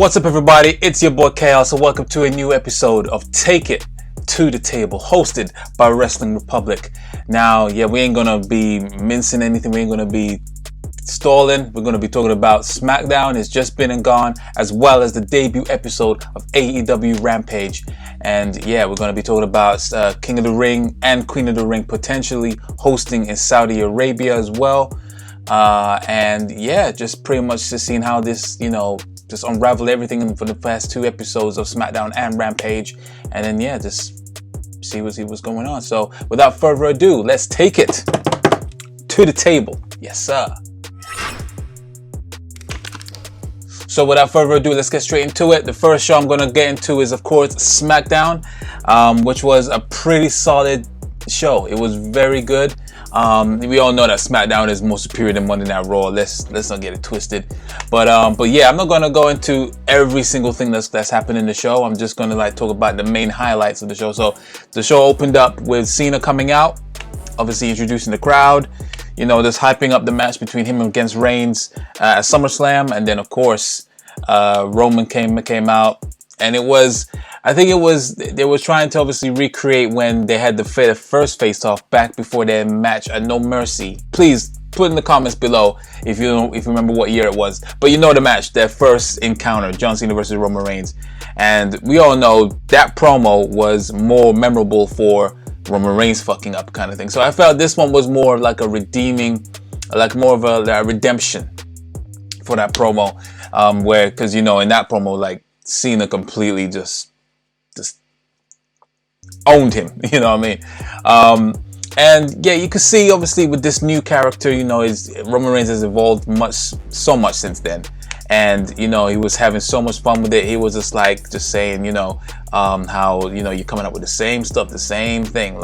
What's up, everybody? It's your boy Chaos, and welcome to a new episode of Take It to the Table, hosted by Wrestling Republic. Now, we ain't gonna be mincing anything. We ain't gonna be stalling. We're gonna be talking about Smackdown. It's just been and gone, as well as the debut episode of AEW Rampage. And we're gonna be talking about King of the Ring and Queen of the Ring potentially hosting in Saudi Arabia as well. Just pretty much just seeing how this, just unravel everything for the past two episodes of SmackDown and Rampage, and then just see what's going on. So without further ado, let's take it to the table. Yes, sir. So without further ado, let's get straight into it. The first show I'm gonna get into is, of course, SmackDown, which was a pretty solid show. It was very good. We all know that SmackDown is more superior than Monday Night Raw. Let's not get it twisted. But I'm not gonna go into every single thing that's happened in the show. I'm just gonna talk about the main highlights of the show. So the show opened up with Cena coming out, obviously introducing the crowd. Just hyping up the match between him against Reigns at SummerSlam, and then of course Roman came out, and they were trying to obviously recreate when they had the first face-off back before their match at No Mercy. Please put in the comments below if you remember what year it was. But the match, their first encounter, John Cena versus Roman Reigns. And we all know that promo was more memorable for Roman Reigns fucking up kind of thing. So I felt this one was more like a redeeming, more of a redemption for that promo. Because in that promo, Cena completely just owned him, you know what I mean? You could see obviously with this new character, Roman Reigns has evolved so much since then, and he was having so much fun with it. He was just saying, how you're coming up with the same stuff, the same thing,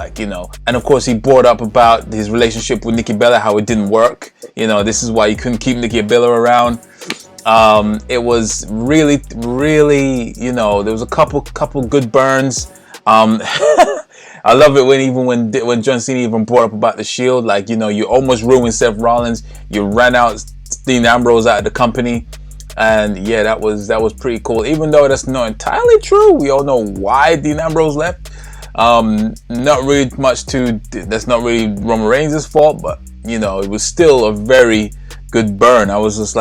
and of course he brought up about his relationship with Nikki Bella, how it didn't work. This is why you couldn't keep Nikki Bella around. It was really, there was a couple good burns. I love it when John Cena even brought up about the Shield, you almost ruined Seth Rollins, you ran out Dean Ambrose out of the company, and that was pretty cool. Even though that's not entirely true, we all know why Dean Ambrose left. Not really that's not really Roman Reigns' fault, but it was still a very good burn. I was just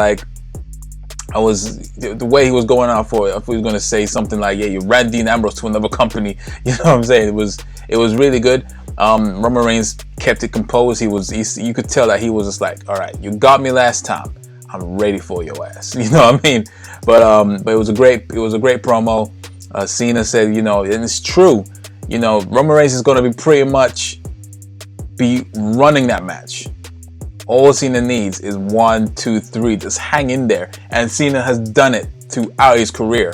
the way he was going out for it. If he was going to say something like, you ran Dean Ambrose to another company, you know what I'm saying? It was really good. Roman Reigns kept it composed. You could tell that he was just all right, you got me last time, I'm ready for your ass. You know what I mean? But it was a great promo. Cena said, and it's true, Roman Reigns is going to be pretty much be running that match. All Cena needs is 1, 2, 3. Just hang in there. And Cena has done it throughout his career.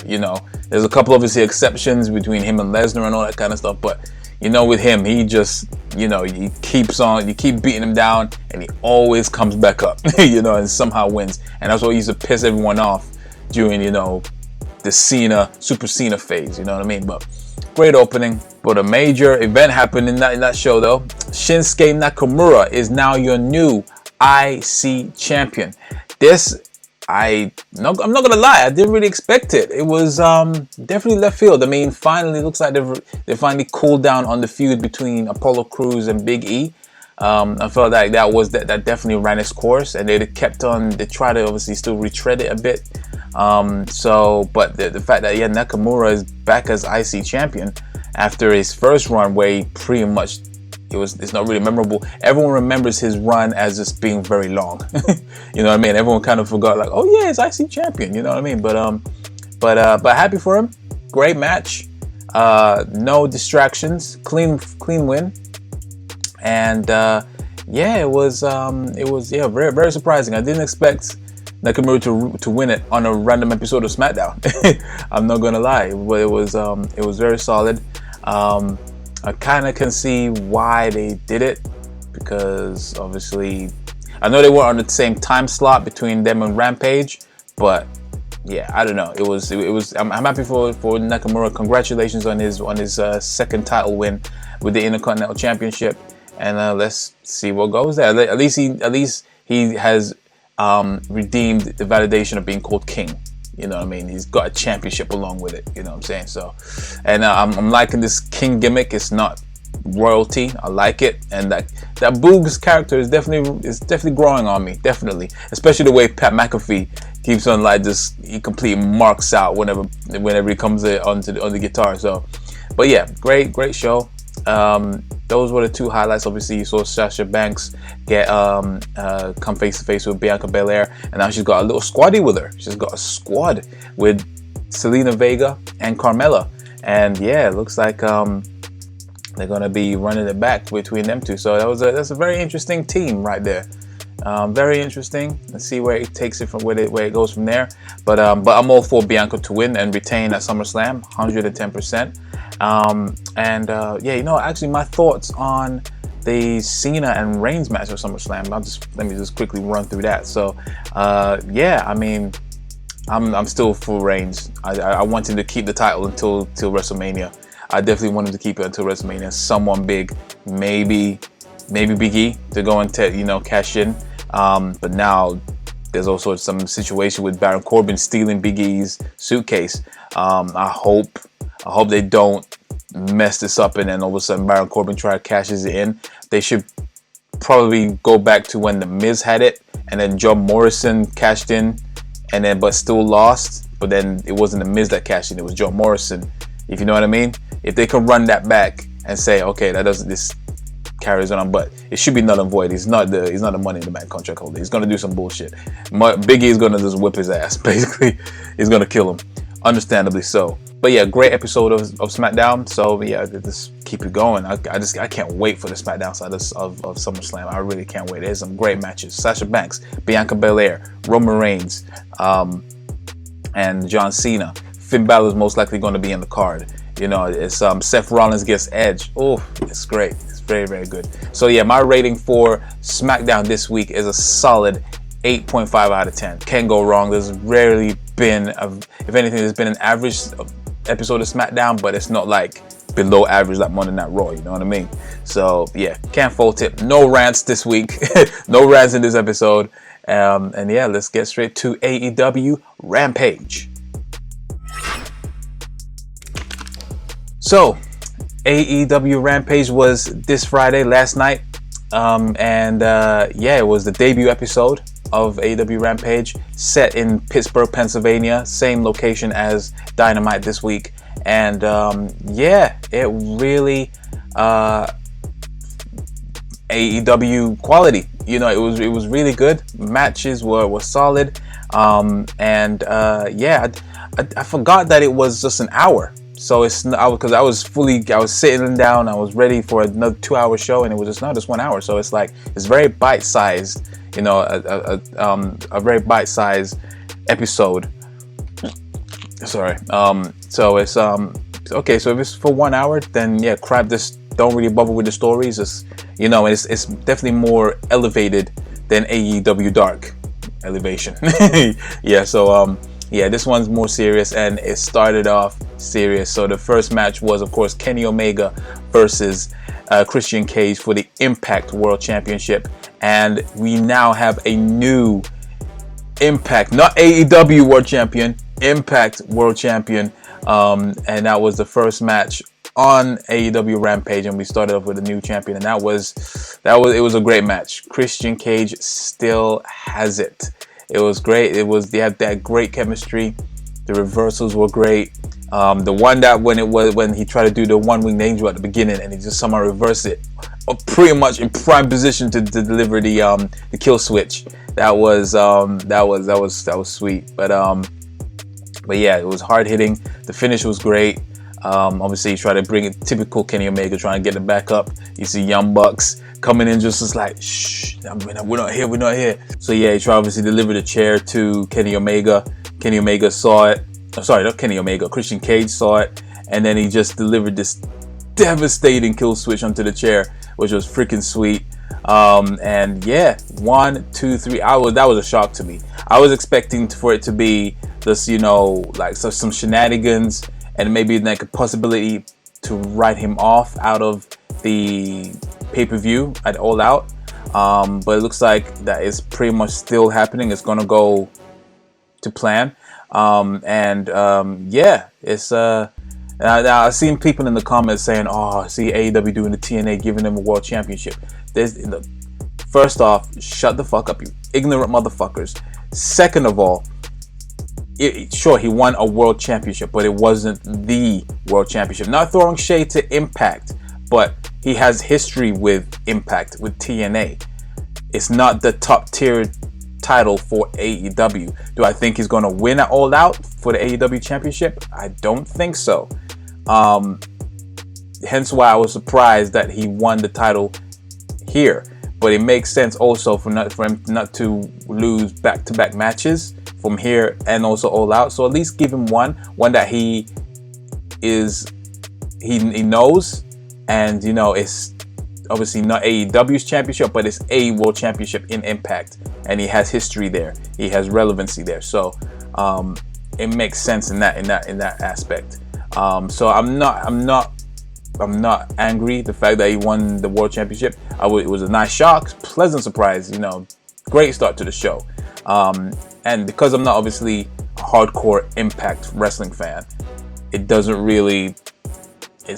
There's a couple obviously exceptions between him and Lesnar and all that kind of stuff. But with him, he just he keeps on. You keep beating him down, and he always comes back up. And somehow wins. And that's what used to piss everyone off during the Super Cena phase. You know what I mean? But great opening. But a major event happened in that show though. Shinsuke Nakamura is now your new IC champion. I'm not gonna lie, I didn't really expect it. It was definitely left field. I mean, finally looks like they finally cooled down on the feud between Apollo Crews and Big E. I felt like that definitely ran its course, and they kept on. They tried to obviously still retread it a bit. But the fact that Nakamura is back as IC champion after his first run, where he pretty much it's not really memorable. Everyone remembers his run as just being very long. You know what I mean? Everyone kind of forgot, it's IC champion. You know what I mean? But happy for him. Great match. No distractions. Clean win. And it was very, very surprising. I didn't expect Nakamura to win it on a random episode of SmackDown. I'm not gonna lie, but it was very solid. I kind of can see why they did it, because obviously I know they were on the same time slot between them and Rampage, but I don't know. It was. I'm happy for Nakamura. Congratulations on his second title win with the Intercontinental Championship, and let's see what goes there. At least he has redeemed the validation of being called king. You know what I mean? He's got a championship along with it. You know what I'm saying? So, and I'm liking this King gimmick. It's not royalty. I like it, and that Boog's character is definitely growing on me. Definitely, especially the way Pat McAfee keeps on like just he completely marks out whenever he comes on the guitar. So, but yeah, great show. Those were the two highlights. Obviously, you saw Sasha Banks get come face to face with Bianca Belair, and now she's got a little squaddy with her. She's got a squad with Selena Vega and Carmella, and yeah, it looks like they're gonna be running it back between them two. So that's a very interesting team right there. Very interesting. Let's see where it takes it from where it goes from there. But I'm all for Bianca to win and retain at SummerSlam, 110%. Yeah, actually my thoughts on the Cena and Reigns match of SummerSlam. Let me just quickly run through that. So yeah, I mean, I'm still for Reigns. I want him to keep the title until WrestleMania. I definitely want him to keep it until WrestleMania. Someone big, maybe Big E to go and cash in. But now there's also some situation with Baron Corbin stealing Big E's suitcase. I hope they don't mess this up and then all of a sudden Baron Corbin cashes it in. They should probably go back to when The Miz had it and then John Morrison cashed in and then but still lost. But then it wasn't The Miz that cashed in, it was John Morrison. If you know what I mean? If they can run that back and say, okay, this carries on, but it should be null and void. He's not the Money in the Bank contract holder. He's gonna do some bullshit. Big E is gonna just whip his ass. Basically, he's gonna kill him, understandably so. But yeah, great episode of SmackDown. So yeah, just keep it going. I can't wait for the SmackDown side of SummerSlam. I really can't wait. There's some great matches. Sasha Banks, Bianca Belair, Roman Reigns, and John Cena. Finn Balor is most likely going to be in the card. It's Seth Rollins gets Edge. Oh, it's great. It's very, very good. So yeah, my rating for SmackDown this week is a solid 8.5 out of 10. Can't go wrong. There's rarely been, if anything, there's been an average episode of SmackDown, but it's not like below average like Monday Night Raw. You know what I mean? So yeah, can't fault it. No rants this week. No rants in this episode. And yeah, let's get straight to AEW Rampage. So, AEW Rampage was this Friday, last night, yeah, it was the debut episode of AEW Rampage, set in Pittsburgh, Pennsylvania, same location as Dynamite this week, and yeah, it really AEW quality. It was really good. Matches were solid, and yeah, I forgot that it was just an hour. So it's because I was sitting down, I was ready for another 2-hour show, and it was just 1 hour. So it's like it's very bite-sized, a very bite-sized episode. Sorry. So it's okay. So if it's for 1 hour, then yeah, crap. Just don't really bother with the stories. It's definitely more elevated than AEW Dark elevation. Yeah. So yeah, this one's more serious, and it started off serious. So the first match was, of course, Kenny Omega versus Christian Cage for the Impact World Championship, and we now have a new Impact, not AEW World Champion, Impact World Champion, and that was the first match on AEW Rampage, and we started off with a new champion, and it was a great match. Christian Cage still has it. It was great. They had that great chemistry. The reversals were great. The one that when he tried to do the one-winged angel at the beginning and he just somehow reversed it, pretty much in prime position to deliver the kill switch. That was sweet. But yeah, it was hard hitting. The finish was great. Obviously, he tried to bring it typical Kenny Omega, trying to get it back up. You see Young Bucks coming in just like, shh, we're not here. So yeah, he tried obviously deliver the chair to Kenny Omega. Kenny Omega saw it. Oh, sorry, not Kenny Omega. Christian Cage saw it, and then he just delivered this devastating kill switch onto the chair, which was freaking sweet. And yeah, 1, 2, 3. That was a shock to me. I was expecting for it to be just like some shenanigans, and maybe like a possibility to write him off out of the pay-per-view at All Out. But it looks like that is pretty much still happening. It's gonna go to plan. Yeah, it's now I've seen people in the comments saying, "Oh, see AEW doing the TNA, giving them a world championship." First off, shut the fuck up, you ignorant motherfuckers. Second of all, sure, he won a world championship, but it wasn't the world championship. Not throwing shade to Impact, but he has history with Impact, with TNA. It's not the top tier title for AEW. Do I think he's going to win at All Out for the AEW championship? I don't think so. Hence why I was surprised that he won the title here. But it makes sense also for him not to lose back-to-back matches from here and also All Out. So at least give him one that he knows, and you know, it's obviously not AEW's championship, but it's a world championship in Impact, and he has history there. He has relevancy there. So it makes sense in that aspect. So I'm not angry the fact that he won the world championship. It was a nice shock, pleasant surprise, you know, great start to the show. And because I'm not obviously a hardcore Impact wrestling fan, it doesn't really, it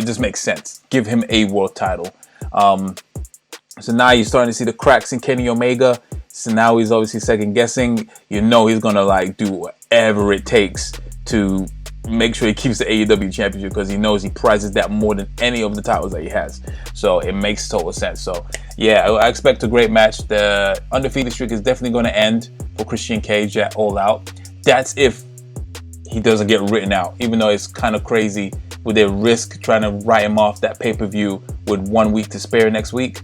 just makes sense. Give him a world title. So now you're starting to see the cracks in Kenny Omega. So now he's obviously second guessing. You know he's gonna like do whatever it takes to make sure he keeps the AEW championship, because he knows he prizes that more than any of the titles that he has. So it makes total sense. So yeah, I expect a great match. The undefeated streak is definitely going to end for Christian Cage at All Out. That's if he doesn't get written out, even though it's kind of crazy. Would they risk trying to write him off that pay-per-view with 1 week to spare next week?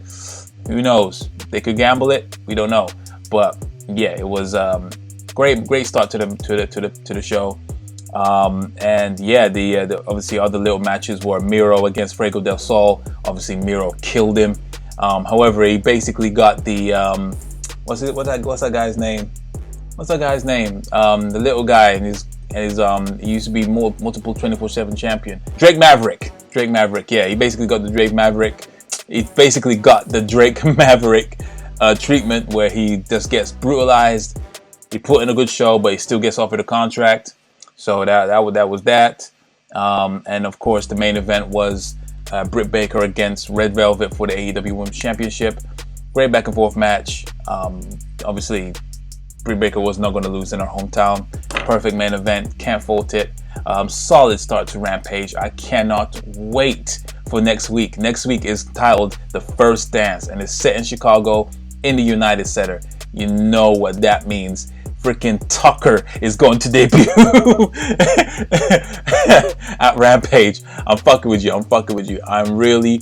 Who knows? They could gamble it. We don't know. But yeah, it was great start to the show. And yeah, the obviously other little matches were Miro against Fuego del Sol. Obviously Miro killed him. However, he basically got the what's that guy's name? The little guy, and he used to be multiple 24/7 champion. Drake Maverick. Yeah, he basically got the Drake Maverick. He basically got the Drake Maverick treatment, where he just gets brutalized. He put in a good show, but he still gets offered a contract. So that was that. And of course, the main event was Britt Baker against Red Velvet for the AEW Women's Championship. Great back and forth match. Obviously, Britt Baker was not going to lose in her hometown. Perfect main event. Can't fault it. Solid start to Rampage. I cannot wait for next week. Next week is titled The First Dance, and it's set in Chicago in the United Center. You know what that means. Freaking Tucker is going to debut at Rampage. I'm fucking with you. I'm really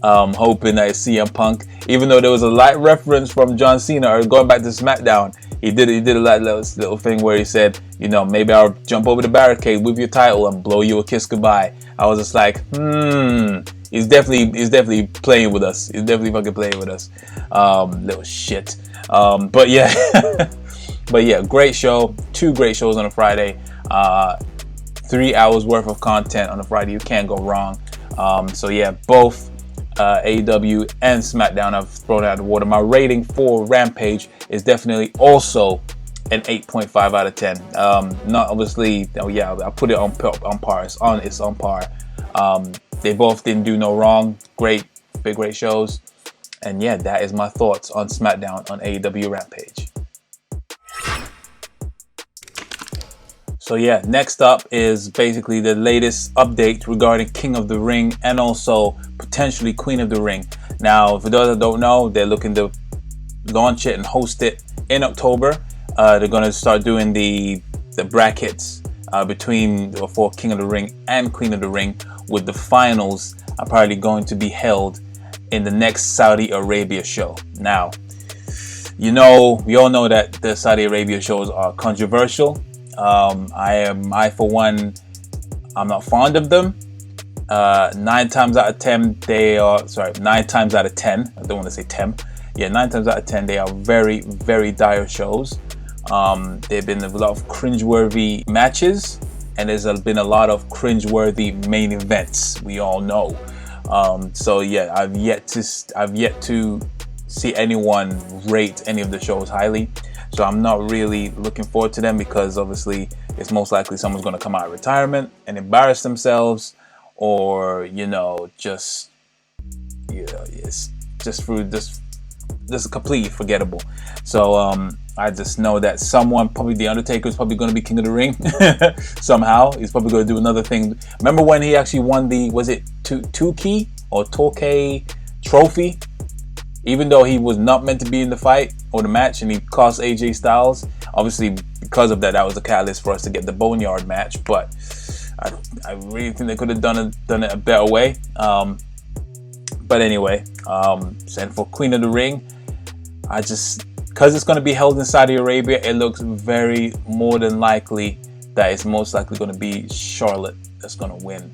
hoping that it's CM Punk. Even though there was a light reference from John Cena, or going back to SmackDown, he did a little thing where he said, you know, maybe I'll jump over the barricade with your title and blow you a kiss goodbye. I was just like, he's definitely playing with us. He's definitely fucking playing with us. Little shit. But yeah. But yeah, great show. 2 great shows on a Friday. 3 hours worth of content on a Friday. You can't go wrong. So yeah, both AEW and SmackDown have thrown out the water. My rating for Rampage is definitely also an 8.5 out of 10. Not obviously, yeah, I put it on par. It's on par. They both didn't do no wrong. Great shows. And yeah, that is my thoughts on SmackDown on AEW Rampage. So yeah, next up is basically the latest update regarding King of the Ring and also potentially Queen of the Ring. Now, for those that don't know, they're looking to launch it and host it in October. They're going to start doing the brackets for King of the Ring and Queen of the Ring, with the finals apparently going to be held in the next Saudi Arabia show. Now, we all know that the Saudi Arabia shows are controversial. I for one, I'm not fond of them. 9 times out of 10, I don't want to say 10. Yeah, 9 times out of 10, they are very, very dire shows. There have been a lot of cringeworthy matches, and there's been a lot of cringeworthy main events. We all know. So yeah, I've yet to see anyone rate any of the shows highly. So I'm not really looking forward to them, because obviously it's most likely someone's going to come out of retirement and embarrass themselves, or it's just completely forgettable. So I just know that someone, probably the Undertaker, is probably going to be King of the Ring somehow. He's probably going to do another thing. Remember when he actually won the, was it Tukey or Tokay trophy? Even though he was not meant to be in the fight or the match, and he cost AJ Styles. Obviously, because of that, that was a catalyst for us to get the Boneyard match. But I really think they could have done it a better way. But anyway, and for Queen of the Ring, because it's going to be held in Saudi Arabia, it looks very more than likely that it's most likely going to be Charlotte that's going to win.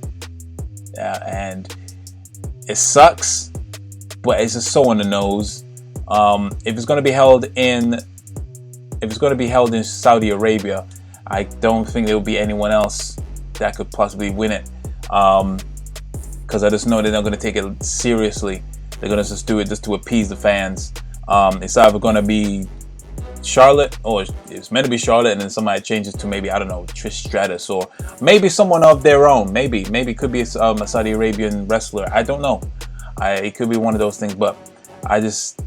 And it sucks, but it's just so on the nose. If it's going to be held in Saudi Arabia, I don't think there will be anyone else that could possibly win it. Because I just know they're not going to take it seriously. They're going to just do it just to appease the fans. It's either going to be Charlotte, or it's meant to be Charlotte, and then somebody changes to maybe, I don't know, Trish Stratus, or maybe someone of their own. Maybe it could be a Saudi Arabian wrestler. I don't know. It could be one of those things, but I just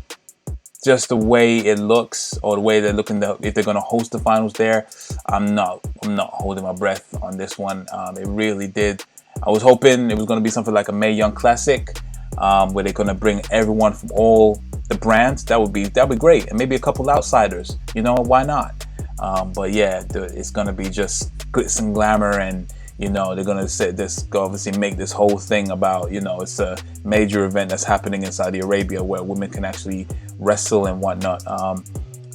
the way it looks, or the way they're looking, if they're going to host the finals there, I'm not holding my breath on this one. It really did. I was hoping it was going to be something like a Mae Young Classic, where they're going to bring everyone from all the brands. That would be great, and maybe a couple outsiders. Why not? But yeah, it's going to be just glitz and glamour, and they're going to say this, obviously make this whole thing about, it's a major event that's happening in Saudi Arabia where women can actually wrestle and whatnot.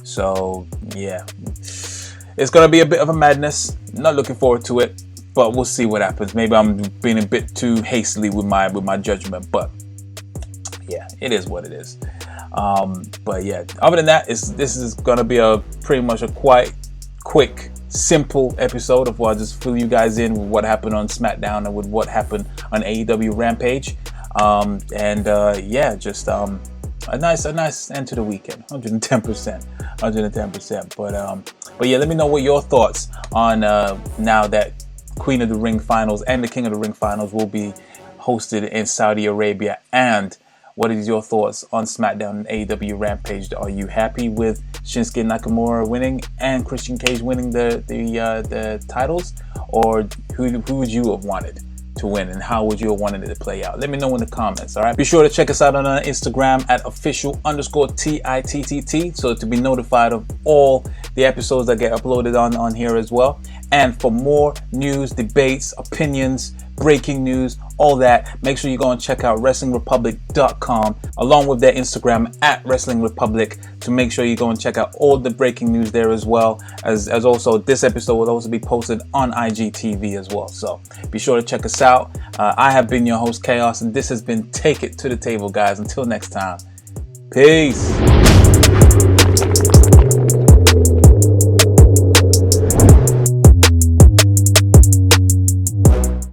So yeah, it's going to be a bit of a madness. Not looking forward to it, but we'll see what happens. Maybe I'm being a bit too hastily with my judgment, but yeah, it is what it is. But yeah, other than that, this is going to be pretty much a quite quick, simple episode of what I just fill you guys in with what happened on SmackDown and with what happened on AEW Rampage. Yeah, just a nice end to the weekend. 110%. But yeah, let me know what your thoughts on now that Queen of the Ring finals and the King of the Ring finals will be hosted in Saudi Arabia. And what is your thoughts on SmackDown and AEW Rampage? Are you happy with Shinsuke Nakamura winning and Christian Cage winning the titles, or who would you have wanted to win, and how would you have wanted it to play out? Let me know in the comments. All right. Be sure to check us out on Instagram at official_TITTT, so to be notified of all the episodes that get uploaded on here as well. And for more news, debates, opinions, breaking news, all that, make sure you go and check out WrestlingRepublic.com, along with their Instagram at Wrestling Republic, to make sure you go and check out all the breaking news there, as well as also this episode will also be posted on IGTV as well. So be sure to check us out. I have been your host, Chaos, and this has been Take It to the Table, guys. Until next time, peace.